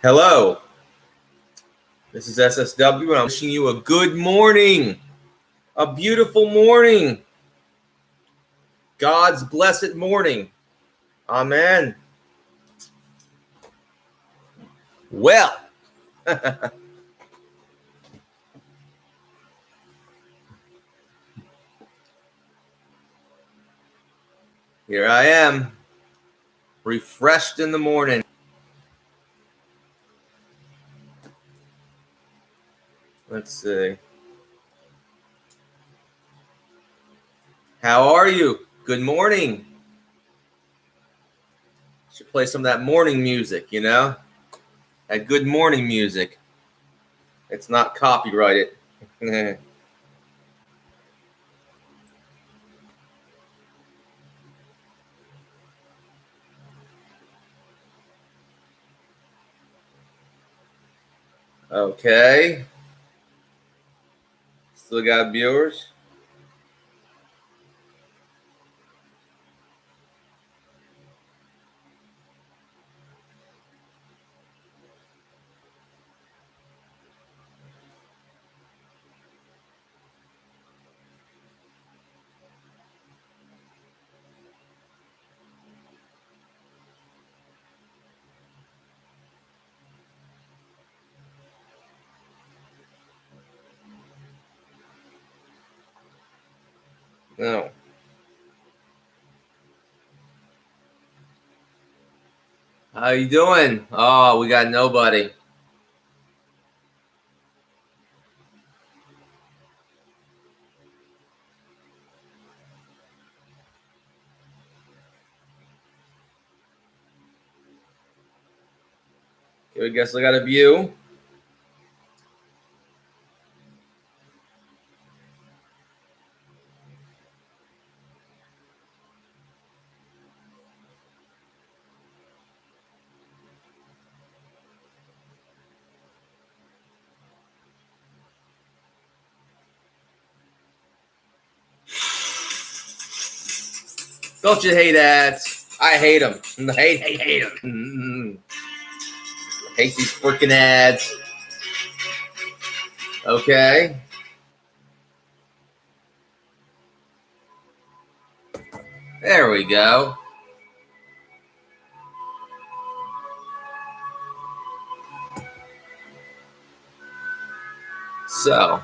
Hello, this is SSW, and I'm wishing you a good morning, a beautiful morning, God's blessed morning. Amen. Well, here I am, refreshed in the morning. Let's see. How are you? Good morning. Should play some of that morning music, that good morning music. It's not copyrighted. Okay. Still got viewers. No. How you doing? Oh, we got nobody. I guess I got a view. Don't you hate ads? I hate them. Hate them. Hate these freaking ads. Okay. There we go. So.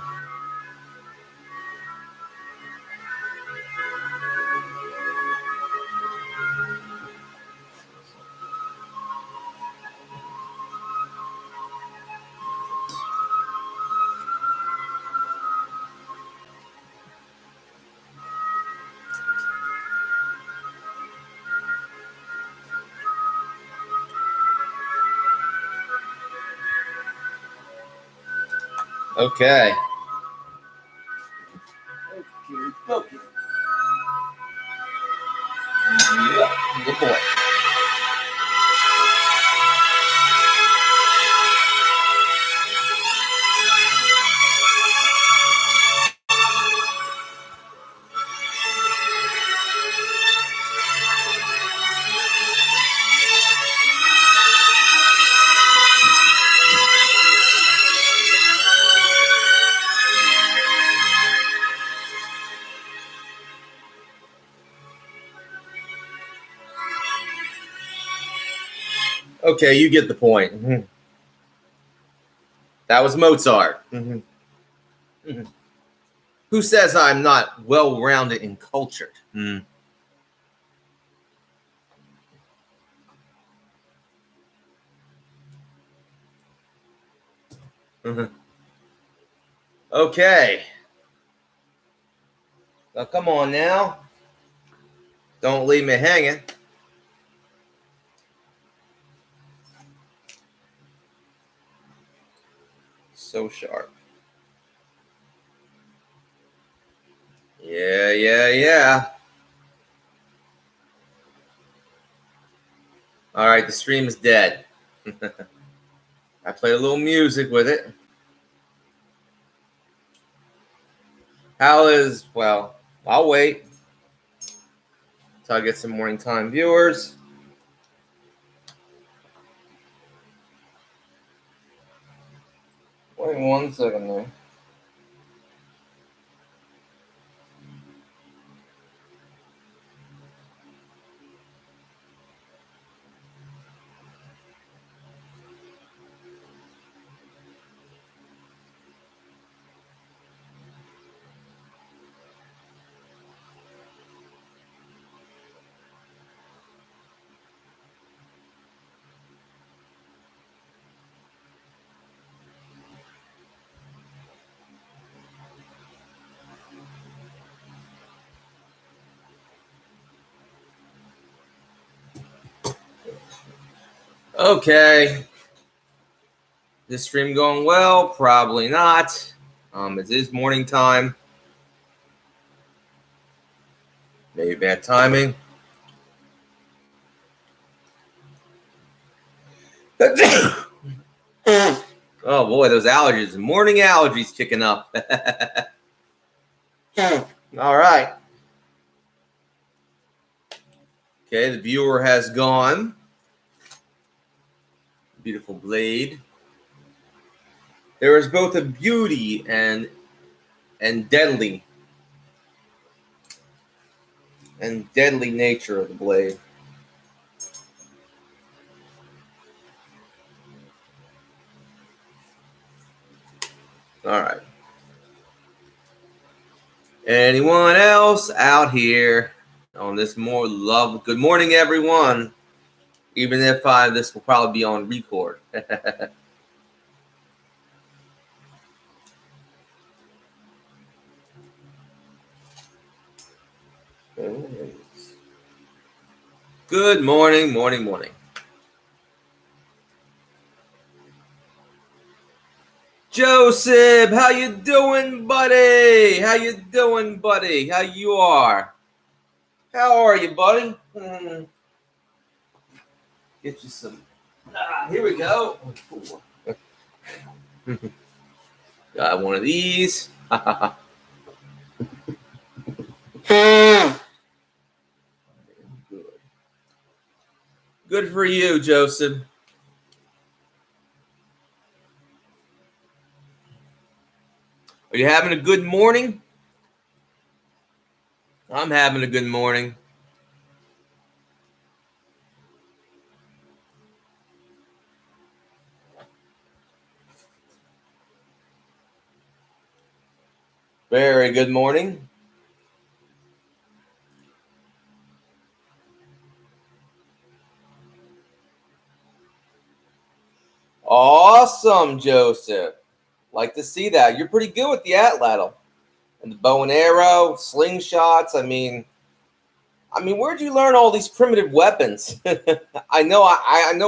Okay. Okay. Yeah, good boy. Okay, you get the point. Mm-hmm. That was Mozart. Mm-hmm. Mm-hmm. Who says I'm not well-rounded and cultured? Mm. Mm-hmm. Okay. Now, come on now. Don't leave me hanging. So sharp. Yeah. All right, the stream is dead. I played a little music with it. Well, I'll wait until I get some morning time viewers. 1 second there. Okay. This stream going well? Probably not. It is morning time. Maybe bad timing. Oh boy, those allergies. Morning allergies kicking up. All right. Okay, the viewer has gone. Beautiful blade. There is both a beauty and deadly nature of the blade. All right. Anyone else out here on this more love? Good morning, everyone. Even if this will probably be on record. Good morning, morning. Joseph, how you doing, buddy? How you doing, buddy? How you are? How are you, buddy? Get you some. Here we go. Got one of these. Good for you, Joseph. Are you having a good morning? I'm having a good morning. Very good morning. Awesome, Joseph. Like to see that. You're pretty good with the atlatl and the bow and arrow, slingshots. I mean, where'd you learn all these primitive weapons? I know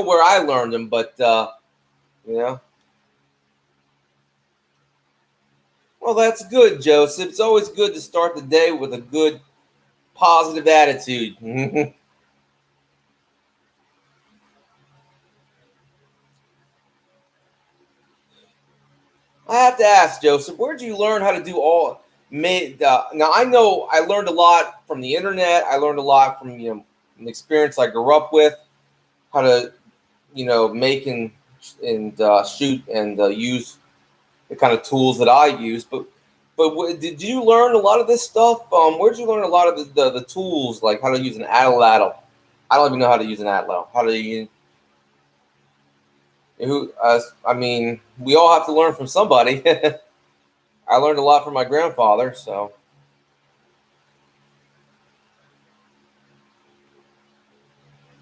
where I learned them, but you know. Well, that's good, Joseph. It's always good to start the day with a good, positive attitude. I have to ask, Joseph, where did you learn how to do all? Now I know I learned a lot from the internet. I learned a lot from an experience I grew up with, how to make and shoot and use the kind of tools that I use. But did you learn a lot of this stuff? Where did you learn a lot of the tools, like how to use an atlatl? I don't even know how to use an atlatl. How do you? We all have to learn from somebody. I learned a lot from my grandfather, so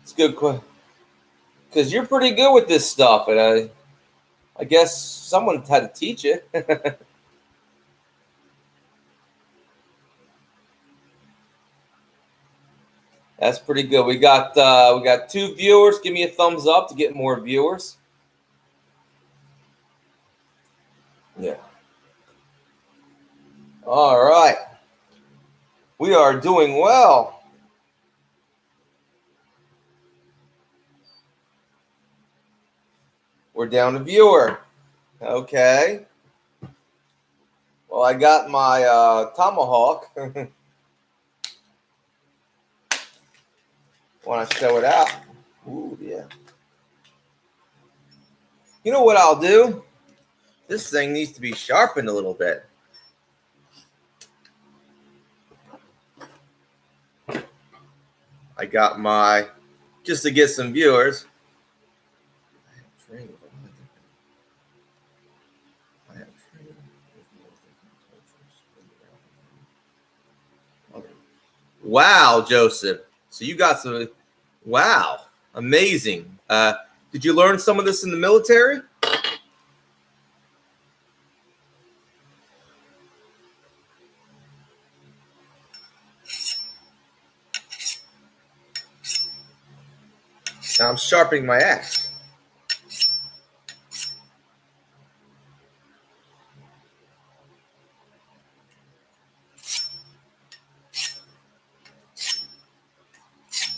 it's good because you're pretty good with this stuff, and I guess someone had to teach you. That's pretty good. We got 2 viewers. Give me a thumbs up to get more viewers. Yeah. All right. We are doing well. We're down a viewer. Okay. Well, I got my tomahawk. Want to show it out? Ooh, yeah. You know what I'll do? This thing needs to be sharpened a little bit. I got my, just to get some viewers. Wow, Joseph. So you got some, wow, amazing. Did you learn some of this in the military? Now I'm sharpening my axe.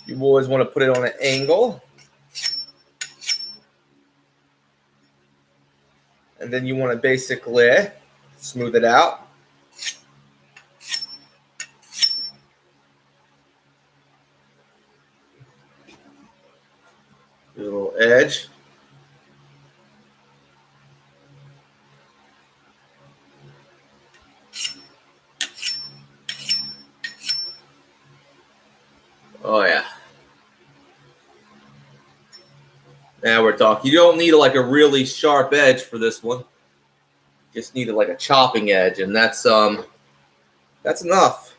You always want to put it on an angle. And then you want to basically smooth it out. Do a little edge. Oh yeah. Now we're talking. You don't need like a really sharp edge for this one. Just need like a chopping edge, and that's enough.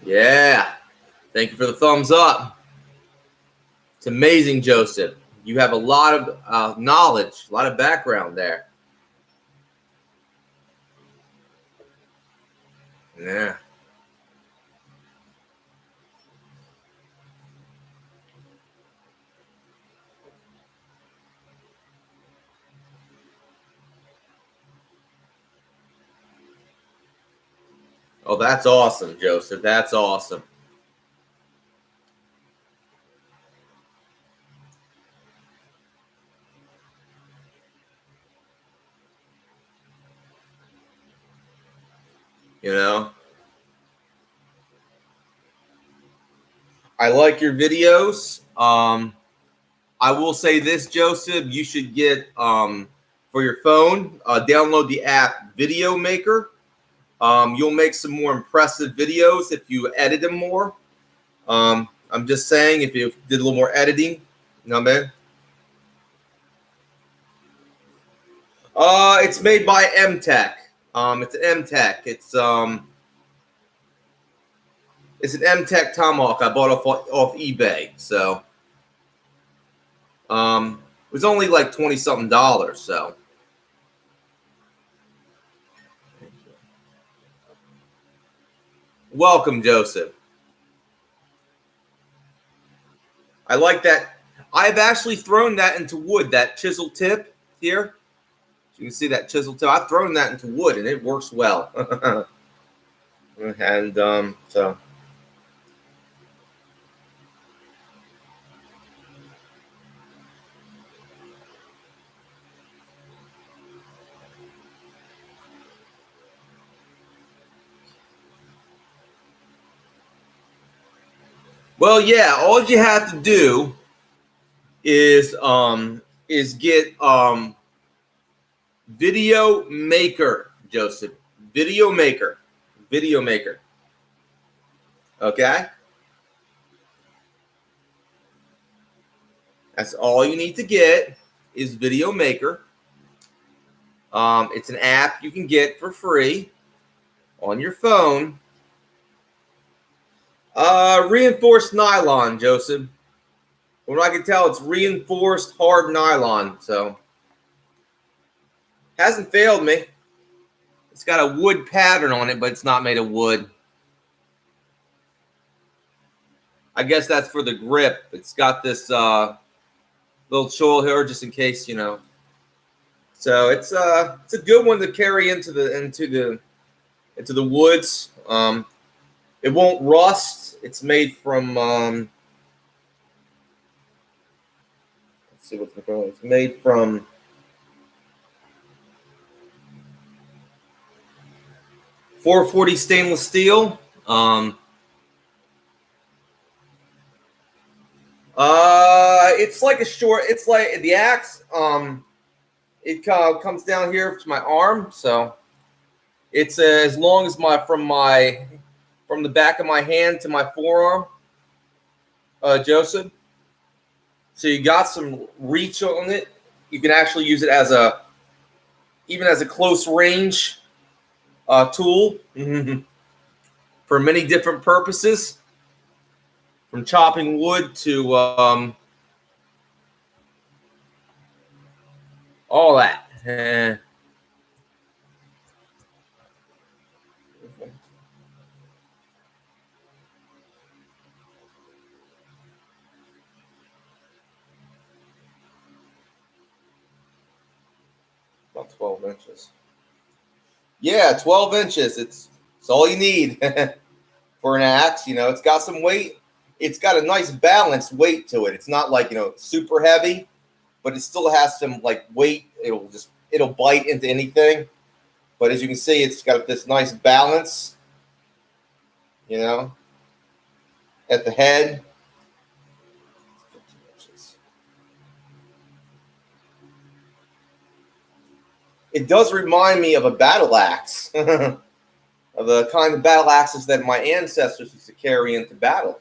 Yeah. Thank you for the thumbs up. It's amazing, Joseph. You have a lot of knowledge, a lot of background there. Yeah. Oh, that's awesome, Joseph. That's awesome. You know, I like your videos. I will say this, Joseph, you should get for your phone, download the app Video Maker. You'll make some more impressive videos if you edit them more. I'm just saying, if you did a little more editing, you know what I mean? It's made by MTech. It's an MTech. It's an MTech Tomahawk I bought off eBay. So it was only like $20-something. So welcome, Joseph. I like that. I've actually thrown that into wood. That chisel tip here. You can see that chisel tip. I've thrown that into wood, and it works well. And so. Well, yeah. All you have to do is get Video Maker, Joseph. Video Maker. Video Maker. Okay? That's all you need to get is Video Maker. It's an app you can get for free on your phone. Reinforced nylon, Joseph. From what I can tell, it's reinforced hard nylon. So hasn't failed me. It's got a wood pattern on it, but it's not made of wood. I guess that's for the grip. It's got this little choil here, just in case, you know. So it's a good one to carry into the woods. It won't rust. It's made from let's see what's going on. It's made from 440 stainless steel. It's like a short. It's like the axe. It comes down here to my arm, so it's as long as from the back of my hand to my forearm, Joseph. So you got some reach on it. You can actually use it even as a close range tool for many different purposes, from chopping wood to all that. About 12 inches. Yeah, 12 inches. It's all you need for an axe. It's got some weight. It's got a nice balanced weight to it. It's not like, super heavy, but it still has some like weight. It'll bite into anything. But as you can see, it's got this nice balance, at the head. 15 inches. It does remind me of a battle axe, of the kind of battle axes that my ancestors used to carry into battle.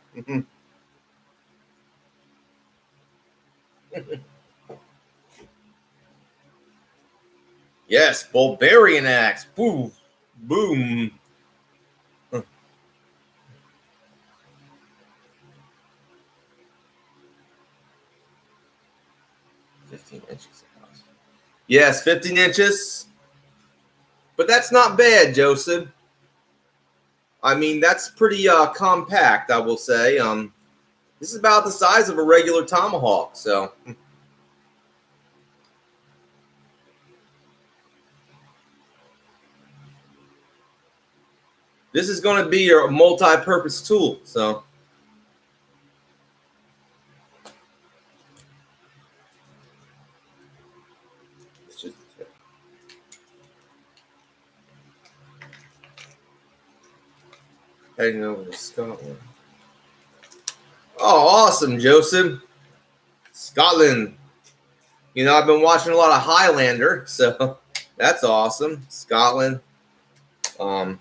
Yes, Bulgarian axe. Boom, boom. 15 inches. Yes, 15 inches. But that's not bad, Joseph. I mean, that's pretty compact, I will say. This is about the size of a regular tomahawk, so. This is going to be your multi-purpose tool, so. Heading over to Scotland. Oh, awesome, Joseph. Scotland. I've been watching a lot of Highlander, so that's awesome. Scotland. And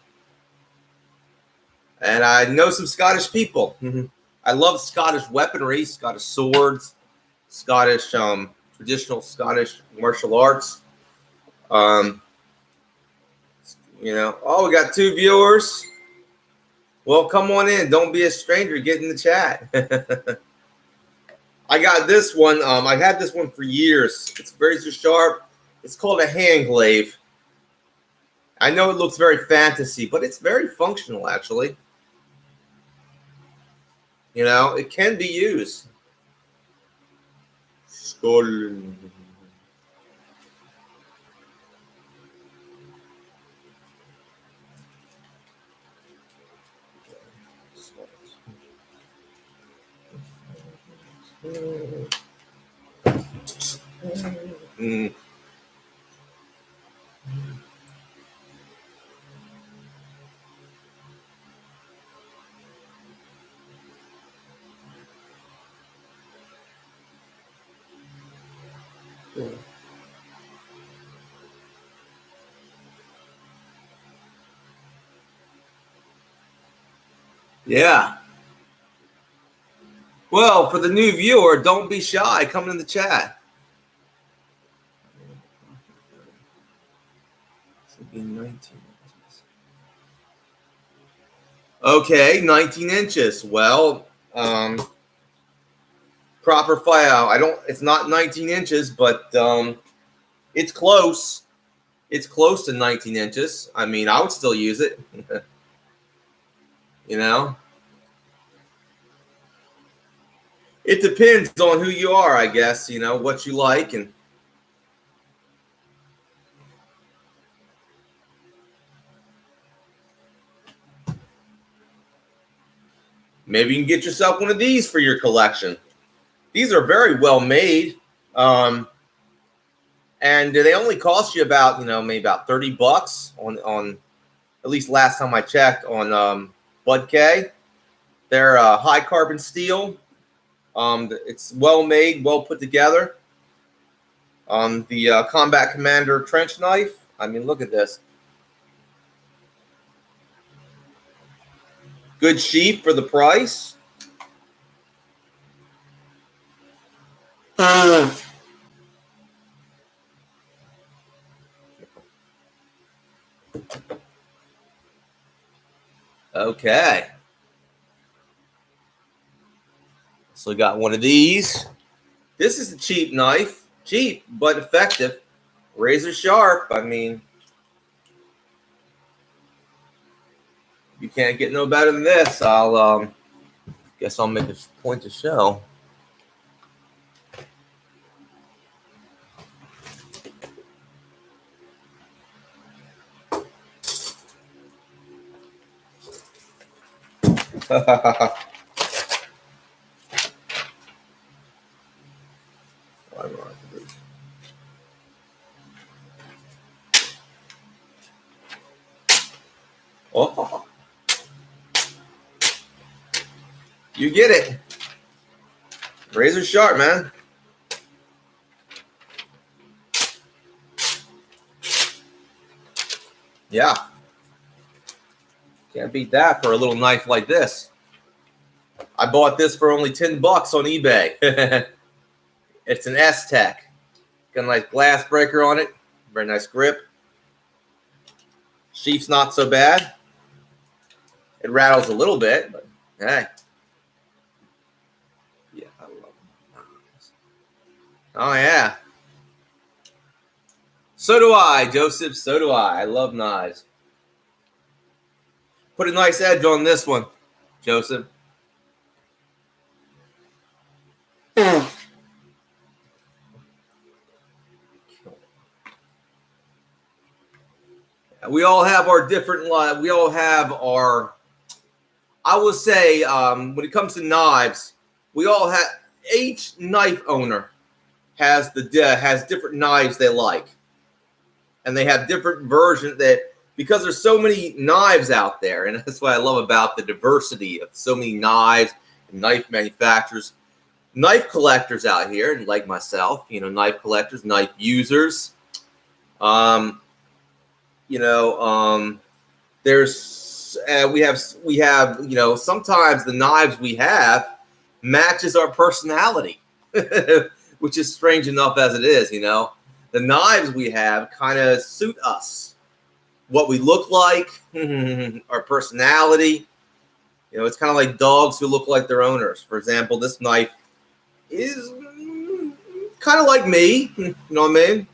I know some Scottish people. I love Scottish weaponry, Scottish swords, Scottish traditional Scottish martial arts. Oh, we got 2 viewers. Well, come on in. Don't be a stranger. Get in the chat. I got this one. I had this one for years. It's very sharp. It's called a hand glaive. I know it looks very fantasy, but it's very functional, actually. It can be used. Scotland. Yeah. Well, for the new viewer, don't be shy. Come in the chat. Okay, 19 inches. Well, proper file. It's not 19 inches, but it's close. It's close to 19 inches. I mean, I would still use it. It depends on who you are, I guess, what you like. And maybe you can get yourself one of these for your collection. These are very well made. And they only cost you about, maybe about $30 on at least last time I checked on Bud K. They're high carbon steel. It's well made, well put together. The Combat Commander trench knife. I mean, look at this. Good sheath for the price. Okay. So we got one of these. This is a cheap knife. Cheap, but effective. Razor sharp. I mean, you can't get no better than this. I'll guess I'll make a point to show. Oh, you get it. Razor sharp, man. Yeah. Can't beat that for a little knife like this. I bought this for only $10 on eBay. It's an S-Tech. Got a nice glass breaker on it. Very nice grip. Sheath's not so bad. It rattles a little bit, but hey. Yeah, I love knives. Oh, yeah. So do I, Joseph. So do I. I love knives. Put a nice edge on this one, Joseph. We all have our different. We all have our. I will say, when it comes to knives, we all have. Each knife owner has different knives they like, and they have different versions that because there's so many knives out there, and that's what I love about the diversity of so many knives and knife manufacturers, knife collectors out here, and like myself, knife collectors, knife users. There's we have sometimes the knives we have matches our personality, which is strange enough as it is. The knives we have kind of suit us, what we look like, our personality. It's kind of like dogs who look like their owners. For example, this knife is kind of like me. You know what I mean?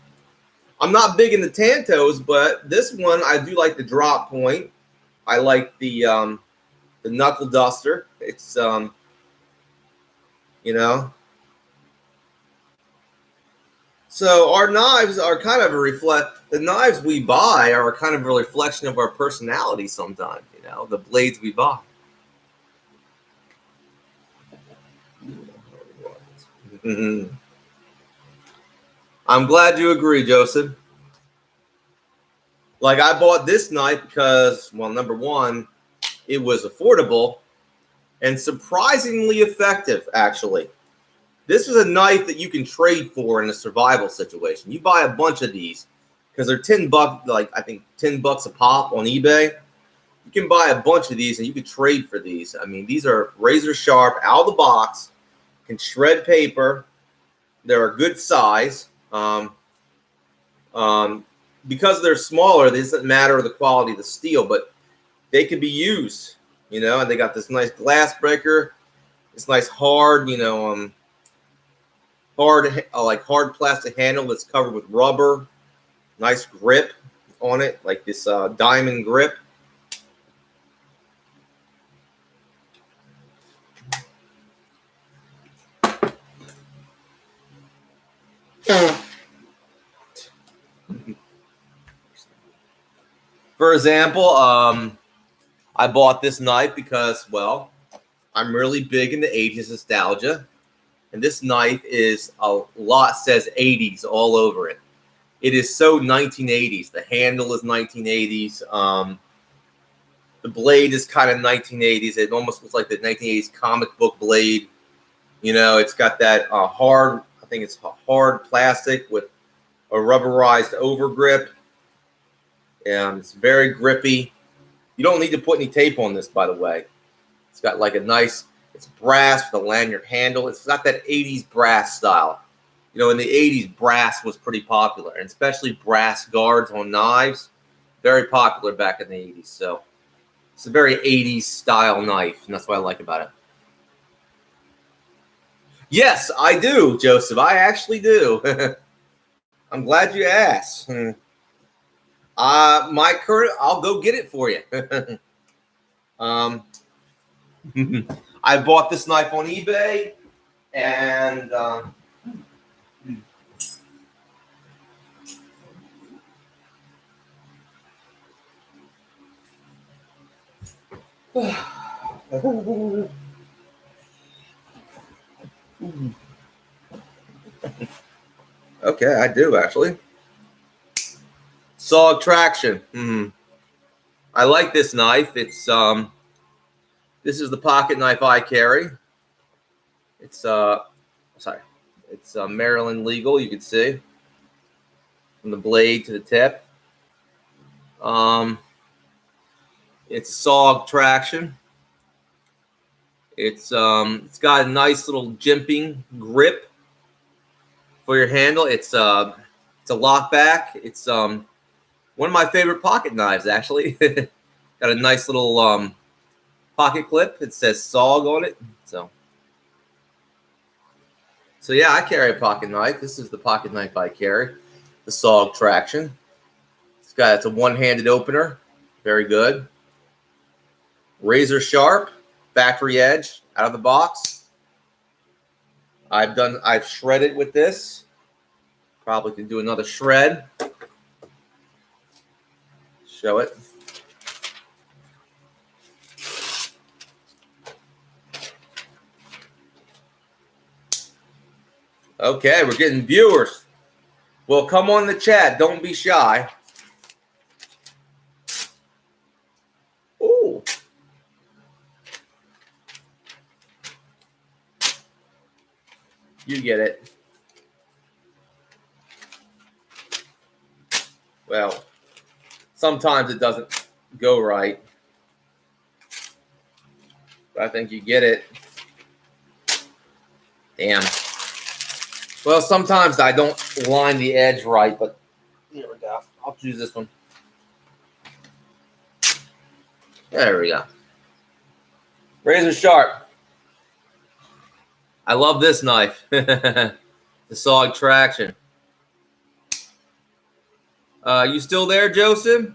I'm not big in the Tantos, but this one I do like the drop point. I like the knuckle duster. It's So our knives are kind of the knives we buy are kind of a reflection of our personality sometimes, the blades we buy. I'm glad you agree, Joseph. Like, I bought this knife because, well, number one, it was affordable and surprisingly effective, actually. This is a knife that you can trade for in a survival situation. You buy a bunch of these because they're $10, like I think $10 a pop on eBay. You can buy a bunch of these and you can trade for these. I mean, these are razor sharp, out of the box, can shred paper. They're a good size. Because they're smaller, it doesn't matter the quality of the steel, but they can be used, and they got this nice glass breaker, this nice hard, hard plastic handle that's covered with rubber, nice grip on it, like this diamond grip. For example, I bought this knife because, well, I'm really big into 80s nostalgia. And this knife is says 80s all over it. It is so 1980s. The handle is 1980s. The blade is kind of 1980s. It almost looks like the 1980s comic book blade. You know, it's got that hard, I think it's hard plastic with a rubberized over grip. And it's very grippy. You don't need to put any tape on this, by the way. It's got like a nice, it's brass with a lanyard handle. It's got that 80s brass style. You know, in the 80s, brass was pretty popular, and especially brass guards on knives. Very popular back in the 80s. So it's a very 80s style knife, and that's what I like about it. Yes, I do, Joseph. I actually do. I'm glad you asked. My current, I'll go get it for you. I bought this knife on eBay, and okay, I do actually. Saw traction. I like this knife. It's this is the pocket knife I carry. It's sorry, it's Maryland legal. You can see from the blade to the tip. It's saw traction. It's got a nice little jimping grip for your handle. It's a lock back. It's one of my favorite pocket knives, actually. Got a nice little pocket clip. It says SOG on it. So yeah, I carry a pocket knife. This is the pocket knife I carry, the SOG traction. It's a one-handed opener. Very good. Razor sharp, factory edge, out of the box. I've shredded with this. Probably can do another shred. Show it. Okay, we're getting viewers. Well, come on the chat. Don't be shy. Ooh. You get it. Well, sometimes it doesn't go right. But I think you get it. Damn. Well, sometimes I don't line the edge right, but here we go. I'll choose this one. There we go. Razor sharp. I love this knife. The SOG traction. You still there, Joseph?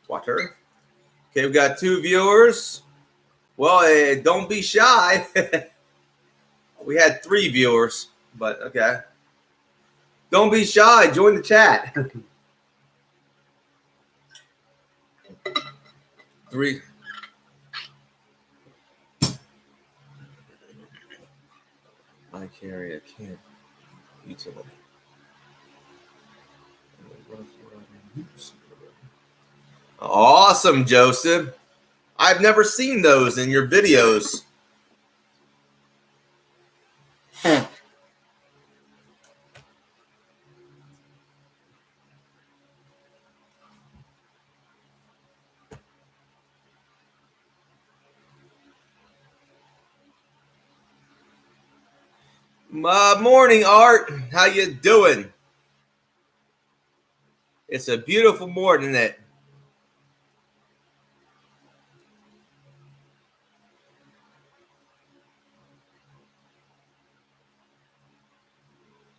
Watch her. Okay, we've got 2 viewers. Well, don't be shy. We had 3 viewers, but okay. Don't be shy. Join the chat. 3. I carry a camp utility. Awesome, Joseph. I've never seen those in your videos. Morning, Art. How you doing? It's a beautiful morning, isn't it?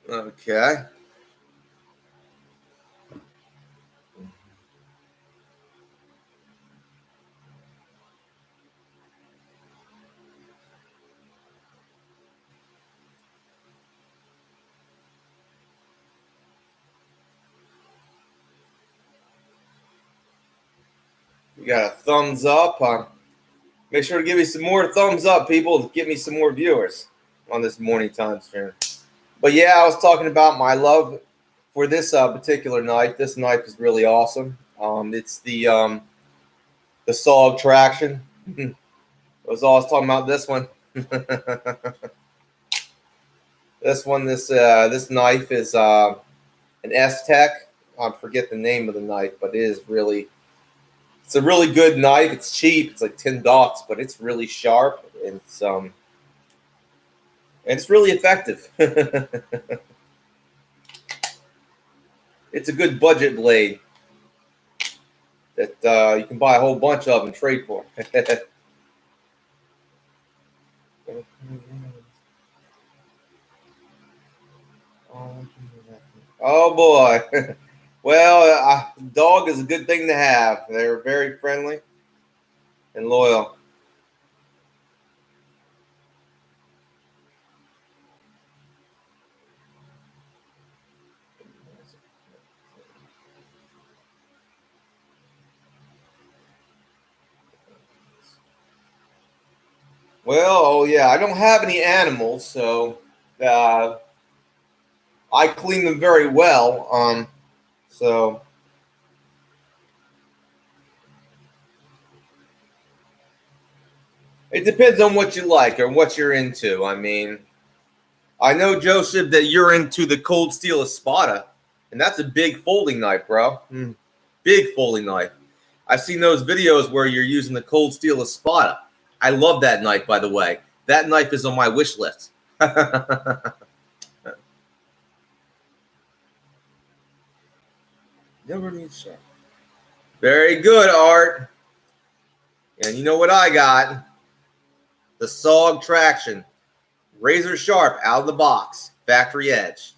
Okay. We got a thumbs up. Make sure to give me some more thumbs up, people, to get me some more viewers on this morning time stream. But yeah, I was talking about my love for this particular knife. This knife is really awesome. It's the SOG traction. I was always talking about this one. This knife is an S-Tech. I forget the name of the knife, but it's a really good knife. It's cheap. It's like $10, but it's really sharp, and it's really effective. It's a good budget blade that you can buy a whole bunch of and trade for. Oh boy. Well, dog is a good thing to have. They're very friendly and loyal. Well, oh yeah, I don't have any animals, so I clean them very well. So it depends on what you like or what you're into. I mean, I know, Joseph, that you're into the Cold Steel Espada, and that's a big folding knife, bro. Big folding knife. I've seen those videos where you're using the Cold Steel Espada. I love that knife, by the way. That knife is on my wish list. Never needs sharp. Very good, Art. And you know what I got? The SOG traction. Razor sharp out of the box. Factory edge.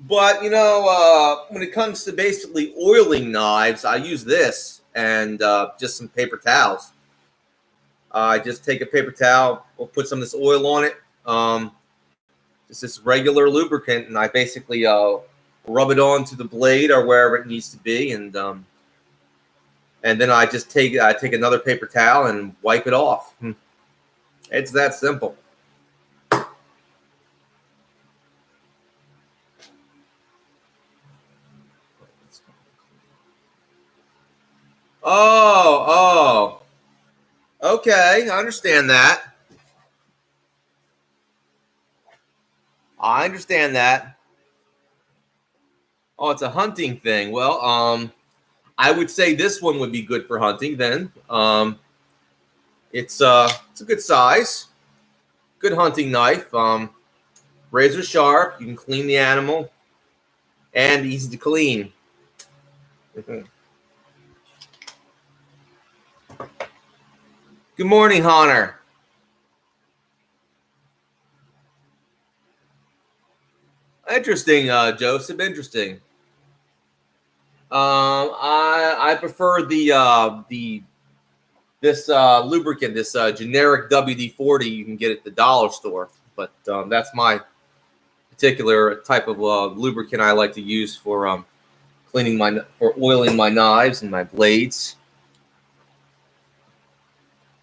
But, when it comes to basically oiling knives, I use this and just some paper towels. I just take a paper towel, we'll put some of this oil on it, just this regular lubricant, and I basically rub it onto the blade or wherever it needs to be, and then I just take another paper towel and wipe it off. It's that simple. Oh, okay, I understand that. I understand that. Oh, it's a hunting thing. Well, I would say this one would be good for hunting then. It's a good size, good hunting knife. Razor sharp. You can clean the animal, and easy to clean. Good morning, Hunter. Interesting, Joseph. Interesting. I prefer this lubricant, this generic WD-40 you can get at the dollar store. But that's my particular type of lubricant I like to use for oiling my knives and my blades.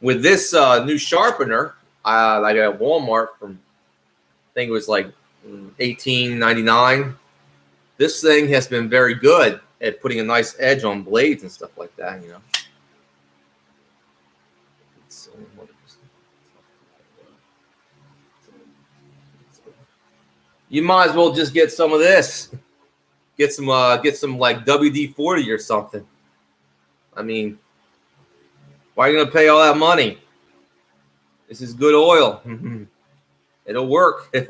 With this new sharpener, I got at Walmart from, I think it was like $18.99. This thing has been very good at putting a nice edge on blades and stuff like that, You might as well just get some of this. Get some like WD-40 or something. I mean, why are you gonna pay all that money? This is good oil. It'll work. Yeah,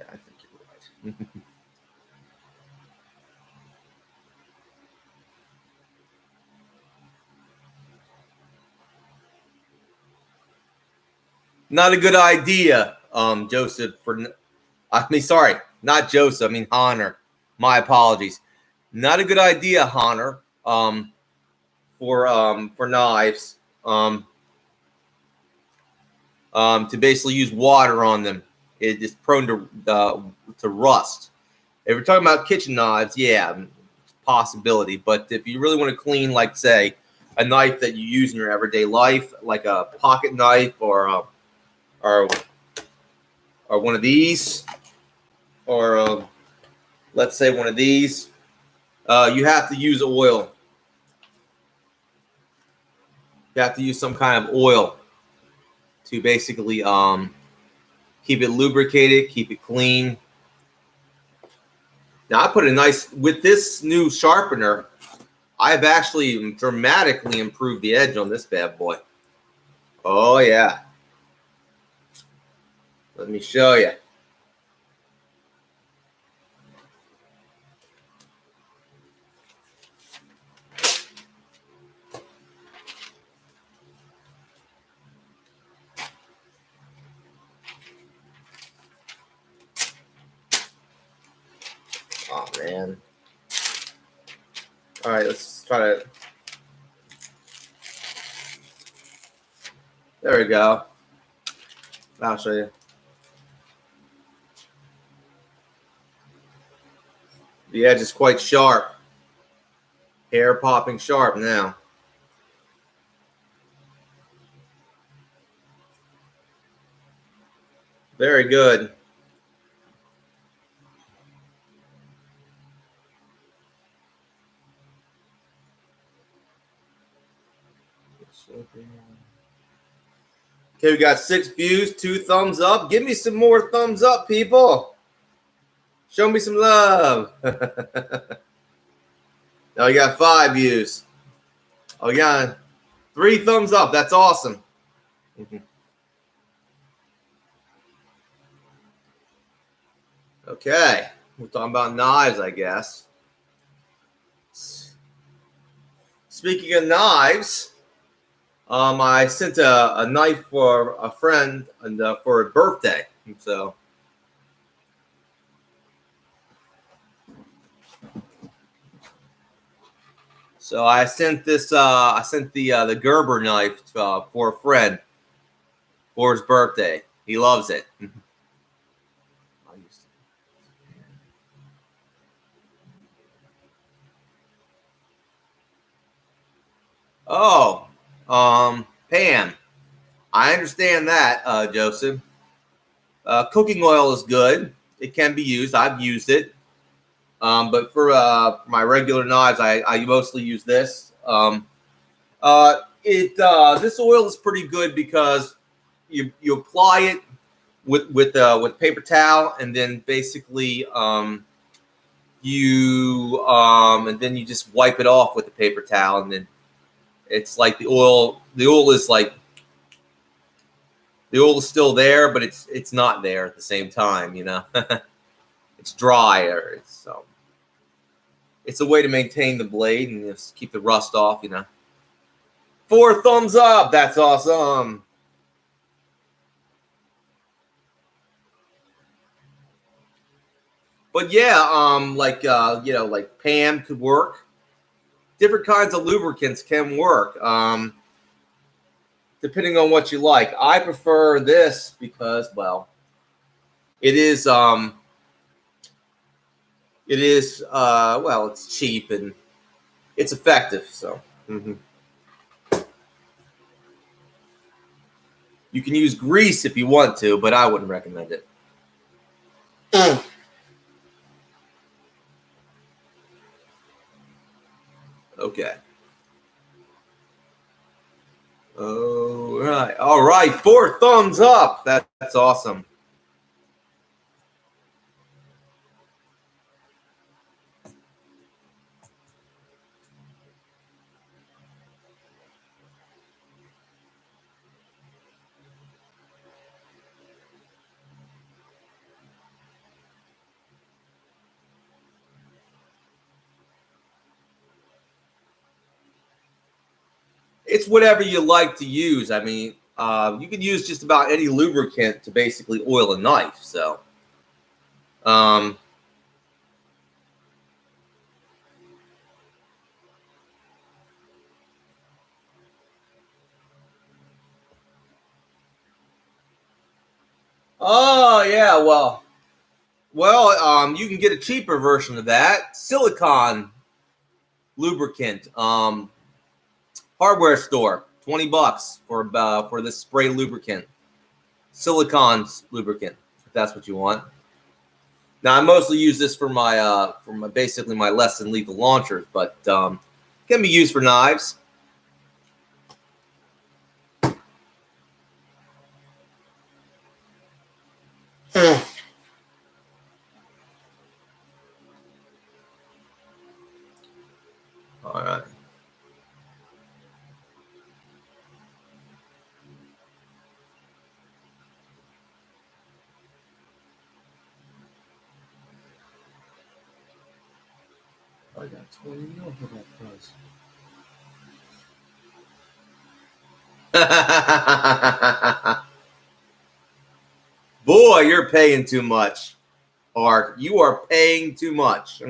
I think you're right. Not a good idea, Joseph. Sorry, not Joseph. I mean Honor. My apologies. Not a good idea, Honor. For knives, to basically use water on them it is prone to rust. If we're talking about kitchen knives, yeah, possibility. But if you really want to clean, like say, a knife that you use in your everyday life, like a pocket knife or one of these, or let's say one of these, you have to use oil. You have to use some kind of oil to basically keep it lubricated, keep it clean. Now I put a nice, with this new sharpener, I've actually dramatically improved the edge on this bad boy. Oh yeah. Let me show you. Oh man. All right, let's try to. There we go. I'll show you. The edge is quite sharp. Hair popping sharp now. Very good. Okay, we got 6 views, 2 thumbs up. Give me some more thumbs up, people. Show me some love. Now we got 5 views. Oh, we got 3 thumbs up. That's awesome. Okay, we're talking about knives, I guess. Speaking of knives, I sent a knife for a friend and for a birthday. So I sent this. I sent the Gerber knife for a friend for his birthday. He loves it. Oh, Pam, I understand that, Joseph. Cooking oil is good. It can be used. I've used it. But for my regular knives, I mostly use this. This oil is pretty good because you apply it with paper towel, and then basically and then you just wipe it off with the paper towel, and then it's like the oil is like, the oil is still there, but it's not there at the same time, you know. It's drier. It's a way to maintain the blade and just keep the rust off, you know. 4 thumbs up. That's awesome. But yeah, like like Pam could work. Different kinds of lubricants can work, depending on what you like. I prefer this because, well, it is well, it's cheap and it's effective. So you can use grease if you want to, but I wouldn't recommend it. Okay. All right. 4 thumbs up. That's awesome. It's whatever you like to use. I mean, you can use just about any lubricant to basically oil a knife. So, Oh yeah, you can get a cheaper version of that. Silicon lubricant. Hardware store, $20 for this spray lubricant. Silicon lubricant, if that's what you want. Now I mostly use this for my basically my less than lethal launchers, but can be used for knives. All right. I got 20 mil for that price. Boy, you're paying too much, Art. You are paying too much.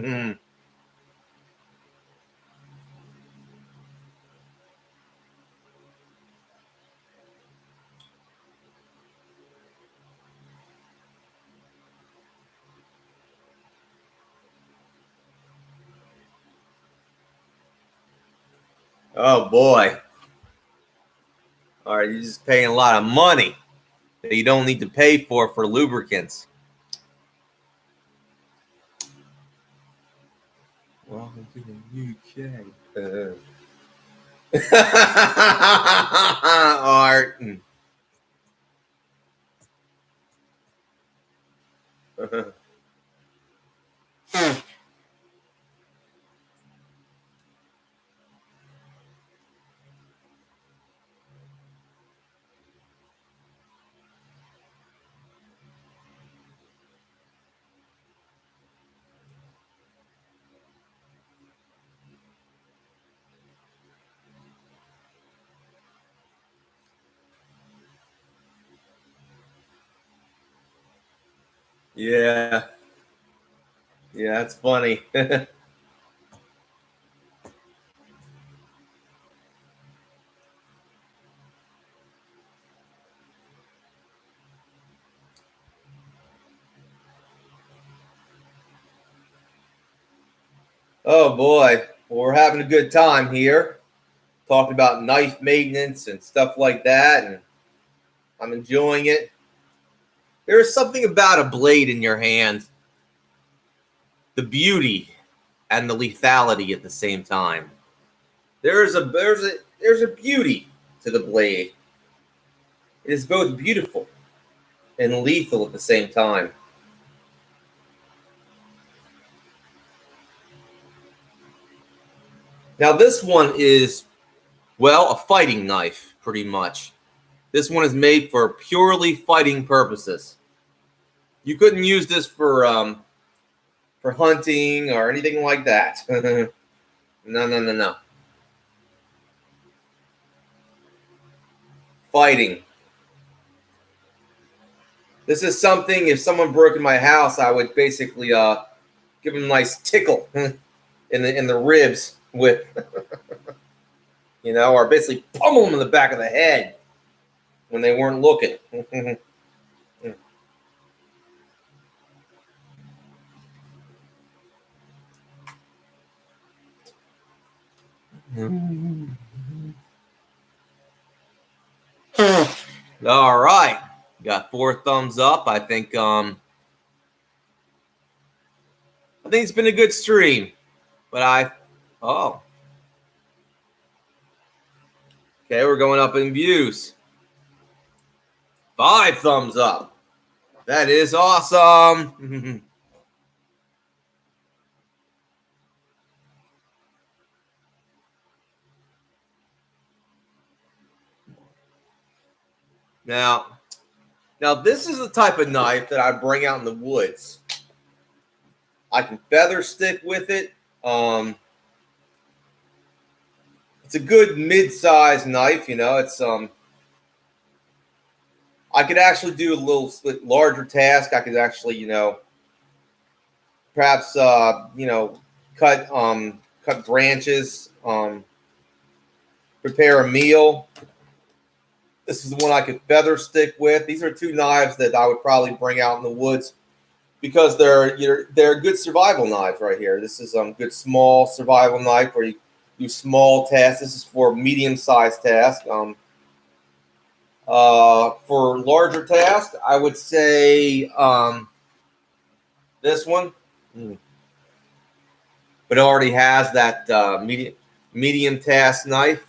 Oh boy. All right, you're just paying a lot of money that you don't need to pay for lubricants. Welcome to the UK. Art. Yeah. Yeah, that's funny. Oh boy. Well, we're having a good time here, talking about knife maintenance and stuff like that, and I'm enjoying it. There is something about a blade in your hand, the beauty and the lethality at the same time. There's a beauty to the blade. It is both beautiful and lethal at the same time. Now this one is, well, a fighting knife, pretty much. This one is made for purely fighting purposes. You couldn't use this for hunting or anything like that. No. Fighting. This is something. If someone broke in my house, I would basically give them a nice tickle in the ribs with, or basically pummel them in the back of the head when they weren't looking. All right, got 4 thumbs up. I think it's been a good stream, but okay, we're going up in views. 5 thumbs up. That is awesome. Now this is the type of knife that I bring out in the woods. I can feather stick with it. It's a good mid-sized knife. It's I could actually do a little larger task. I could actually, perhaps cut branches, prepare a meal. This is the one I could feather stick with. These are two knives that I would probably bring out in the woods because they're good survival knives right here. This is good small survival knife where you do small tasks. This is for medium-sized tasks. For larger tasks, I would say this one, but it already has that medium task knife.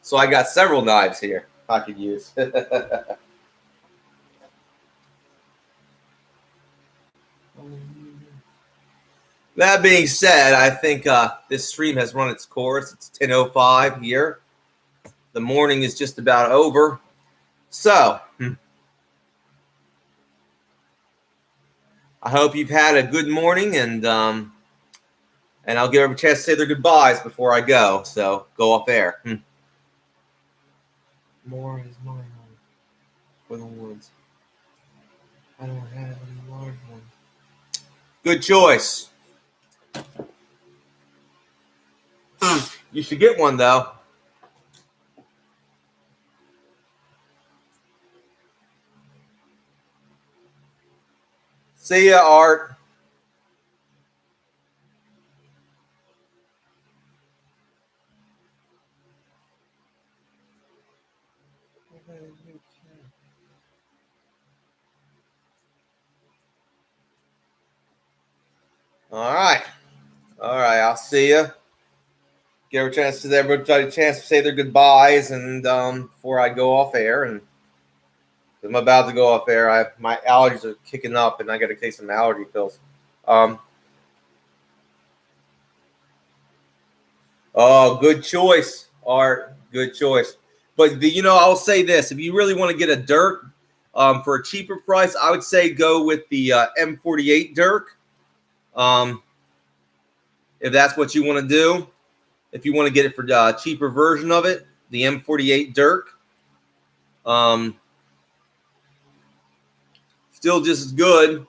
So I got several knives here I could use. That being said, I think this stream has run its course. It's 10:05 here. The morning is just about over. So, I hope you've had a good morning, and I'll give everyone a chance to say their goodbyes before I go. So, go off air. More is mine for the woods. I don't have any large ones. Good choice. You should get one, though. See ya, Art. All right. I'll see you. Give everybody a chance to say their goodbyes, and before I go off air, and I'm about to go off air. My allergies are kicking up, and I got to take some allergy pills. Oh, good choice, Art. Good choice. But I'll say this: if you really want to get a Dirk for a cheaper price, I would say go with the M48 Dirk. If that's what you want to do, if you want to get it for a cheaper version of it, the M48 Dirk. Still just as good.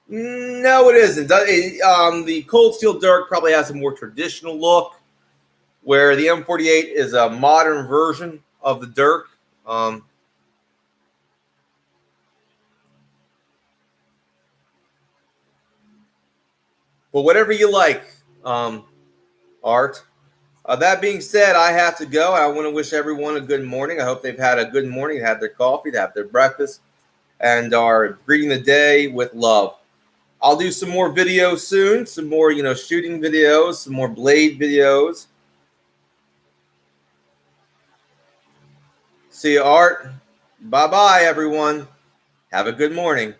No, it isn't. The Cold Steel Dirk probably has a more traditional look, where the M48 is a modern version of the Dirk. But whatever you like, Art. That being said, I have to go. I want to wish everyone a good morning. I hope they've had a good morning, had their coffee, had their breakfast, and are greeting the day with love. I'll do some more videos soon, some more, shooting videos, some more blade videos. See you, Art. Bye-bye, everyone. Have a good morning.